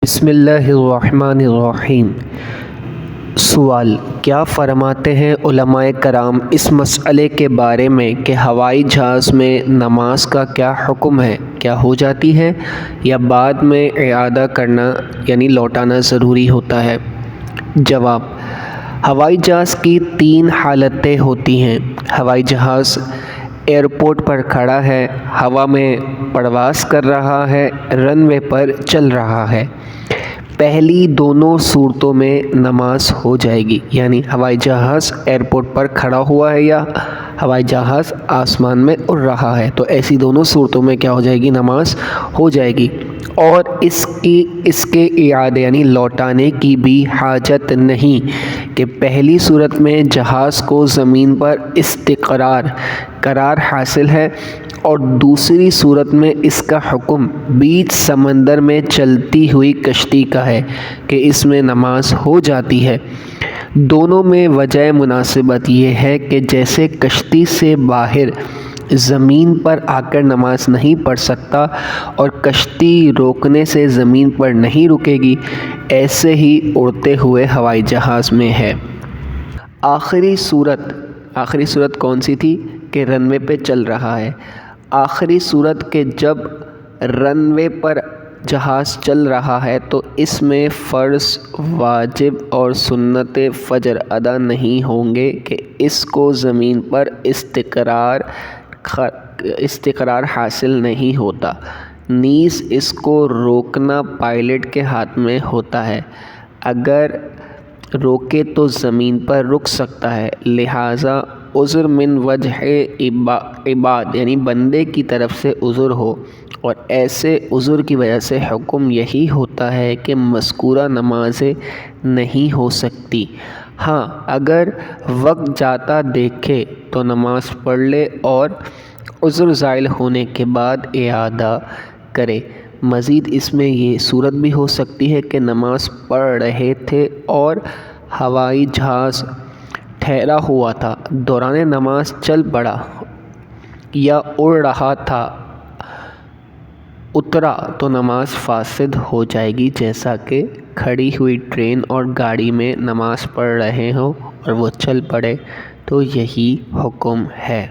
بسم اللہ الرحمن الرحیم۔ سوال: کیا فرماتے ہیں علماء کرام اس مسئلے کے بارے میں کہ ہوائی جہاز میں نماز کا کیا حکم ہے؟ کیا ہو جاتی ہے یا بعد میں اعادہ کرنا یعنی لوٹانا ضروری ہوتا ہے؟ جواب: ہوائی جہاز کی 3 حالتیں ہوتی ہیں۔ ہوائی جہاز ایئرپورٹ پر کھڑا ہے، ہوا میں پرواز کر رہا ہے، رن وے پر چل رہا ہے۔ پہلی دونوں صورتوں میں نماز ہو جائے گی، یعنی ہوائی جہاز ایئرپورٹ پر کھڑا ہوا ہے یا ہوائی جہاز آسمان میں اڑ رہا ہے، تو ایسی دونوں صورتوں میں کیا ہو جائے گی؟ نماز ہو جائے گی۔ اور اس کے اعادے یعنی لوٹانے کی بھی حاجت نہیں کہ پہلی صورت میں جہاز کو زمین پر قرار حاصل ہے اور دوسری صورت میں اس کا حکم بیچ سمندر میں چلتی ہوئی کشتی کا ہے کہ اس میں نماز ہو جاتی ہے۔ دونوں میں وجہ مناسبت یہ ہے کہ جیسے کشتی سے باہر زمین پر آ کر نماز نہیں پڑھ سکتا اور کشتی روکنے سے زمین پر نہیں رکے گی، ایسے ہی اڑتے ہوئے ہوائی جہاز میں ہے۔ آخری صورت کون سی تھی؟ کہ رن وے پہ چل رہا ہے۔ آخری صورت کہ جب رن وے پر جہاز چل رہا ہے تو اس میں فرض، واجب اور سنت فجر ادا نہیں ہوں گے کہ اس کو زمین پر استقرار حاصل نہیں ہوتا، نیز اس کو روکنا پائلٹ کے ہاتھ میں ہوتا ہے۔ اگر روکے تو زمین پر رک سکتا ہے، لہٰذا عذر من وجہ عباد یعنی بندے کی طرف سے عذر ہو، اور ایسے عذر کی وجہ سے حکم یہی ہوتا ہے کہ مذکورہ نمازیں نہیں ہو سکتی۔ ہاں، اگر وقت جاتا دیکھے تو نماز پڑھ لے اور عذر زائل ہونے کے بعد اعادہ کرے۔ مزید اس میں یہ صورت بھی ہو سکتی ہے کہ نماز پڑھ رہے تھے اور ہوائی جہاز ٹھہرا ہوا تھا، دوران نماز چل پڑا یا اڑ رہا تھا، اترا تو نماز فاسد ہو جائے گی، جیسا کہ کھڑی ہوئی ٹرین اور گاڑی میں نماز پڑھ رہے ہوں اور وہ چل پڑے تو یہی حکم ہے۔